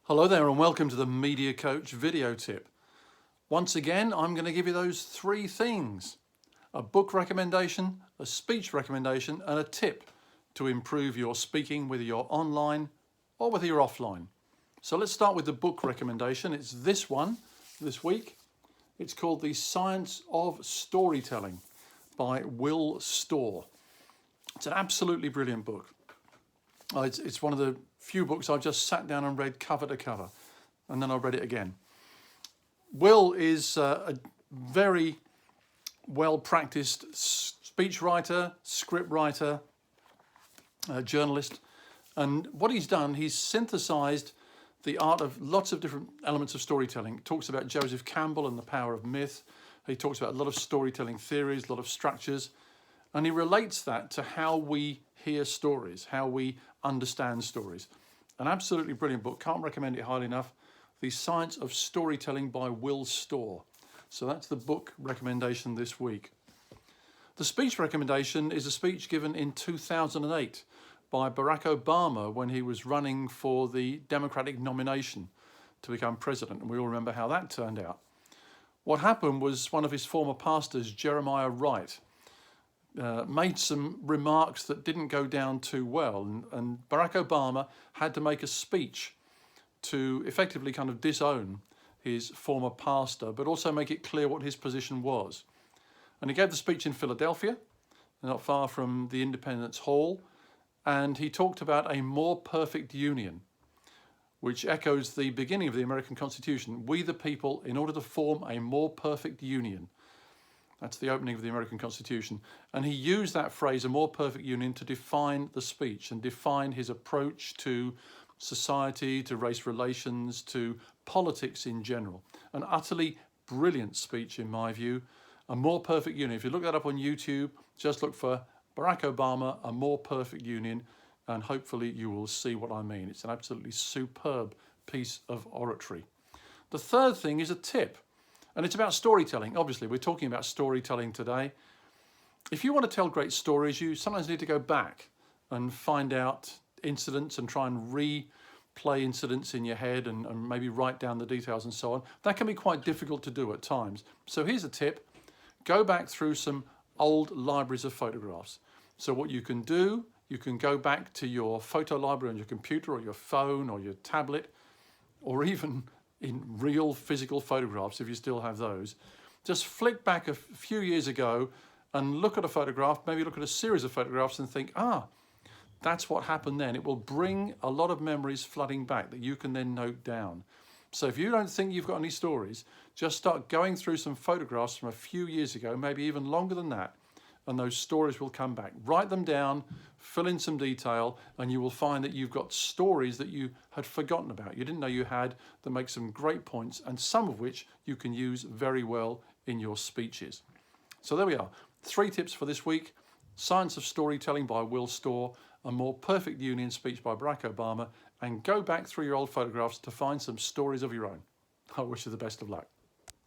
Hello there and welcome to the Media Coach video tip. Once again, I'm going to give you those three things: a book recommendation, a speech recommendation, and a tip to improve your speaking, whether you're online or whether you're offline. So let's start with the book recommendation. It's this one this week. It's called The Science of Storytelling by Will Storr. It's an absolutely brilliant book. It's one of the few books I've just sat down and read cover to cover, and then I read it again. Will is a very well-practiced speechwriter, scriptwriter, journalist, and what he's done, he's synthesized the art of lots of different elements of storytelling. He talks about Joseph Campbell and the power of myth. He talks about a lot of storytelling theories, a lot of structures, and he relates that to how we hear stories, how we understand stories. An absolutely brilliant book. Can't recommend it highly enough. The Science of Storytelling by Will Storr. So that's the book recommendation this week. The speech recommendation is a speech given in 2008 by Barack Obama when he was running for the Democratic nomination to become president. And we all remember how that turned out. What happened was one of his former pastors, Jeremiah Wright, made some remarks that didn't go down too well, and Barack Obama had to make a speech to effectively kind of disown his former pastor, but also make it clear what his position was. And he gave the speech in Philadelphia, not far from the Independence Hall, and he talked about a more perfect union, which echoes the beginning of the American Constitution. We the people, in order to form a more perfect union. That's the opening of the American Constitution. And he used that phrase, a more perfect union, to define the speech and define his approach to society, to race relations, to politics in general. An utterly brilliant speech, in my view. A more perfect union. If you look that up on YouTube, just look for Barack Obama, a more perfect union, and hopefully you will see what I mean. It's an absolutely superb piece of oratory. The third thing is a tip. And it's about storytelling. Obviously, we're talking about storytelling today. If you want to tell great stories, you sometimes need to go back and find out incidents and try and replay incidents in your head and maybe write down the details and so on. That can be quite difficult to do at times. So here's a tip. Go back through some old libraries of photographs. So what you can do, you can go back to your photo library on your computer or your phone or your tablet, or even in real physical photographs, if you still have those. Just flick back a few years ago and look at a photograph, maybe look at a series of photographs and think, that's what happened then. It will bring a lot of memories flooding back that you can then note down. So if you don't think you've got any stories, just start going through some photographs from a few years ago, maybe even longer than that, and those stories will come back. Write them down, fill in some detail, and you will find that you've got stories that you had forgotten about, you didn't know you had, that make some great points, and some of which you can use very well in your speeches. So there we are. 3 tips for this week. Science of Storytelling by Will Storr, A More Perfect Union speech by Barack Obama, and go back through your old photographs to find some stories of your own. I wish you the best of luck.